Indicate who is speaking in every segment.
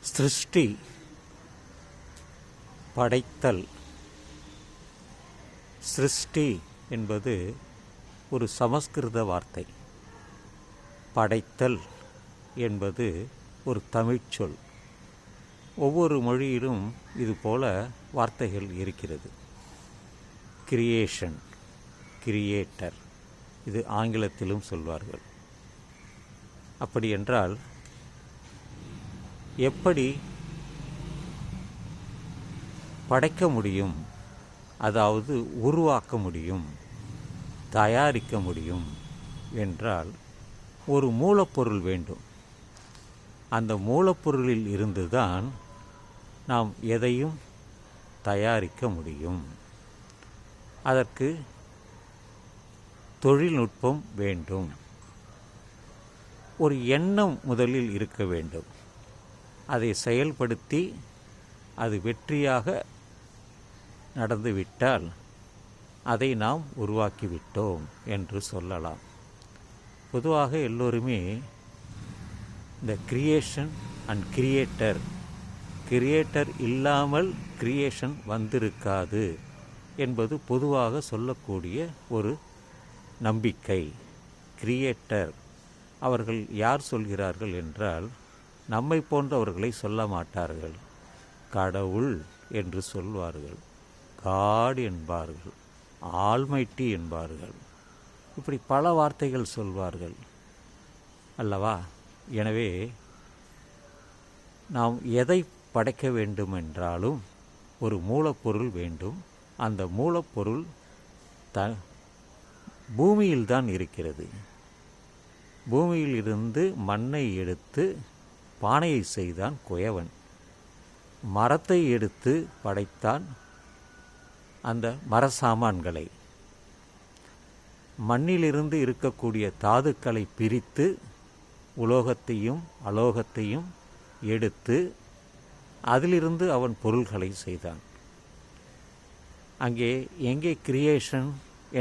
Speaker 1: சிருஷ்டி, படைத்தல். சிருஷ்டி என்பது ஒரு சமஸ்கிருத வார்த்தை. படைத்தல் என்பது ஒரு தமிழ்ச்சொல். ஒவ்வொரு மொழியிலும் இதுபோல வார்த்தைகள் இருக்கிறது. கிரியேஷன், கிரியேட்டர், இது ஆங்கிலத்திலும் சொல்வார்கள். அப்படி என்றால் எப்படி படைக்க முடியும், அதாவது உருவாக்க முடியும், தயாரிக்க முடியும் என்றால் ஒரு மூலப்பொருள் வேண்டும். அந்த மூலப்பொருளில் இருந்துதான் நாம் எதையும் தயாரிக்க முடியும். அதற்கு தொழில்நுட்பம் வேண்டும். ஒரு எண்ணம் முதலில் இருக்க வேண்டும். அதை செயல்படுத்தி அது வெற்றியாக நடந்துவிட்டால் அதை நாம் உருவாக்கிவிட்டோம் என்று சொல்லலாம். பொதுவாக எல்லோருமே இந்த கிரியேஷன் அண்ட் கிரியேட்டர் இல்லாமல் கிரியேஷன் வந்திருக்காது என்பது பொதுவாக சொல்லக்கூடிய ஒரு நம்பிக்கை. கிரியேட்டர் அவர்கள் யார் சொல்கிறார்கள் என்றால் நம்மை போன்றவர்களை சொல்ல மாட்டார்கள். கடவுள் என்று சொல்வார்கள், காட் என்பார்கள், ஆல்மைட்டி என்பார்கள். இப்படி பல வார்த்தைகள் சொல்வார்கள் அல்லவா? எனவே நாம் எதை படைக்க வேண்டுமென்றாலும் ஒரு மூலப்பொருள் வேண்டும். அந்த மூலப்பொருள் பூமியில்தான் இருக்கிறது. பூமியில் இருந்து மண்ணை எடுத்து பானையை செய்தான் குயவன். மரத்தை எடுத்து படைத்தான் அந்த மரசாமான்களை. மண்ணிலிருந்து இருக்கக்கூடிய தாதுக்களை பிரித்து உலோகத்தையும் அலோகத்தையும் எடுத்து அதிலிருந்து அவன் பொருள்களை செய்தான். அங்கே எங்கே கிரியேஷன்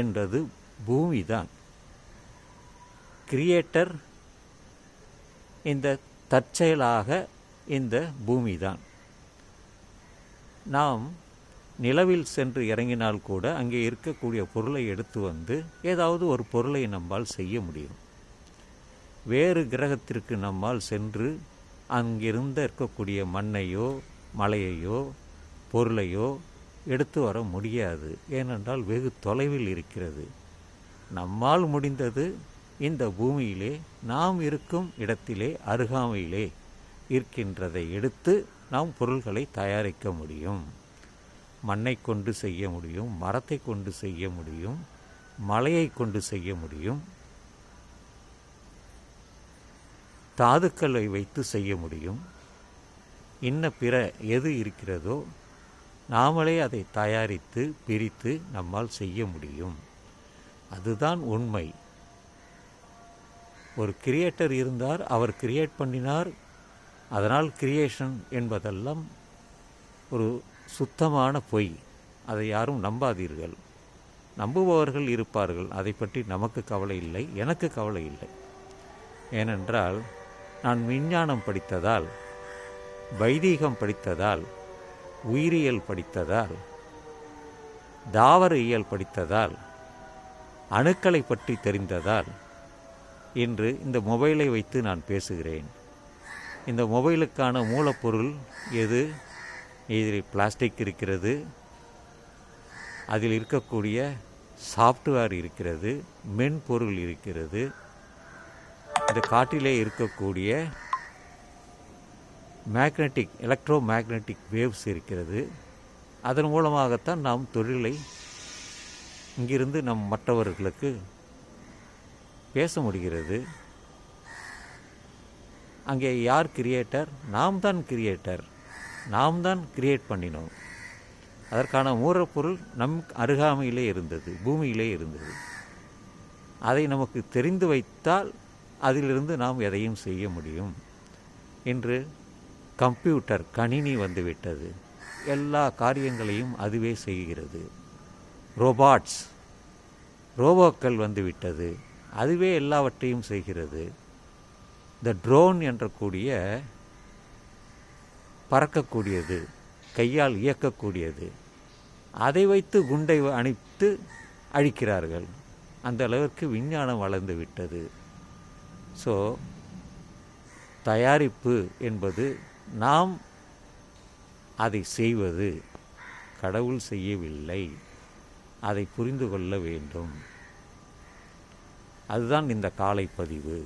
Speaker 1: என்றது பூமிதான். கிரியேட்டர் இந்த தற்செயலாக இந்த பூமிதான். நாம் நிலவில் சென்று இறங்கினால் கூட அங்கே இருக்கக்கூடிய பொருளை எடுத்து வந்து ஏதாவது ஒரு பொருளை நம்மால் செய்ய முடியும். வேறு கிரகத்திற்கு நம்மால் சென்று அங்கிருந்த இருக்கக்கூடிய மண்ணையோ மலையையோ பொருளையோ எடுத்து வர முடியாது. ஏனென்றால் வெகு தொலைவில் இருக்கிறது. நம்மால் முடிந்தது இந்த பூமியிலே நாம் இருக்கும் இடத்திலே அருகாமையிலே இருக்கின்றதை எடுத்து நாம் பொருள்களை தயாரிக்க முடியும். மண்ணை கொண்டு செய்ய முடியும், மரத்தை கொண்டு செய்ய முடியும், மலையை கொண்டு செய்ய முடியும், தாதுக்களை வைத்து செய்ய முடியும். இன்ன பிற எது இருக்கிறதோ நாமளே அதை தயாரித்து பிரித்து நம்மால் செய்ய முடியும். அதுதான் உண்மை. ஒரு கிரியேட்டர் இருந்தார், அவர் கிரியேட் பண்ணினார், அதனால் கிரியேஷன் என்பதெல்லாம் ஒரு சுத்தமான பொய். அதை யாரும் நம்பாதீர்கள். நம்புபவர்கள் இருப்பார்கள், அதை பற்றி நமக்கு கவலை இல்லை, எனக்கு கவலை இல்லை. ஏனென்றால் நான் விஞ்ஞானம் படித்ததால், வைதீகம் படித்ததால், உயிரியல் படித்ததால், தாவர இயல் படித்ததால், அணுக்களை பற்றி தெரிந்ததால் இன்று இந்த மொபைலை வைத்து நான் பேசுகிறேன். இந்த மொபைலுக்கான மூலப்பொருள் எது? இதில் பிளாஸ்டிக் இருக்கிறது, அதில் இருக்கக்கூடிய சாஃப்ட்வேர் இருக்கிறது, மென்பொருள் இருக்கிறது, இந்த காற்றிலே இருக்கக்கூடிய எலக்ட்ரோ மேக்னட்டிக் வேவ்ஸ் இருக்கிறது. அதன் மூலமாகத்தான் நாம் தொழிலை இங்கிருந்து நம் மற்றவர்களுக்கு பேச முடிகிறது. அங்கே யார் கிரியேட்டர்? நாம் தான் கிரியேட்டர். நாம் தான் கிரியேட் பண்ணினோம். அதற்கான மூலப்பொருள் நம் அருகாமையிலே இருந்தது, பூமியிலே இருந்தது. அதை நமக்கு தெரிந்து வைத்தால் அதிலிருந்து நாம் எதையும் செய்ய முடியும். இன்று கம்ப்யூட்டர், கணினி வந்துவிட்டது. எல்லா காரியங்களையும் அதுவே செய்கிறது. ரோபோக்கள் வந்துவிட்டது, அதுவே எல்லாவற்றையும் செய்கிறது. இந்த ட்ரோன் என்ற கூடிய பறக்கக்கூடியது, கையால் இயக்கக்கூடியது. அதை வைத்து குண்டை அணித்து அழிக்கிறார்கள். அந்த அளவிற்கு விஞ்ஞானம் வளர்ந்து விட்டது. ஸோ தயாரிப்பு என்பது நாம் அதை செய்வது, கடவுள் செய்யவில்லை. அதை புரிந்து கொள்ள வேண்டும். அதுதான் இந்த காலை பதிவு.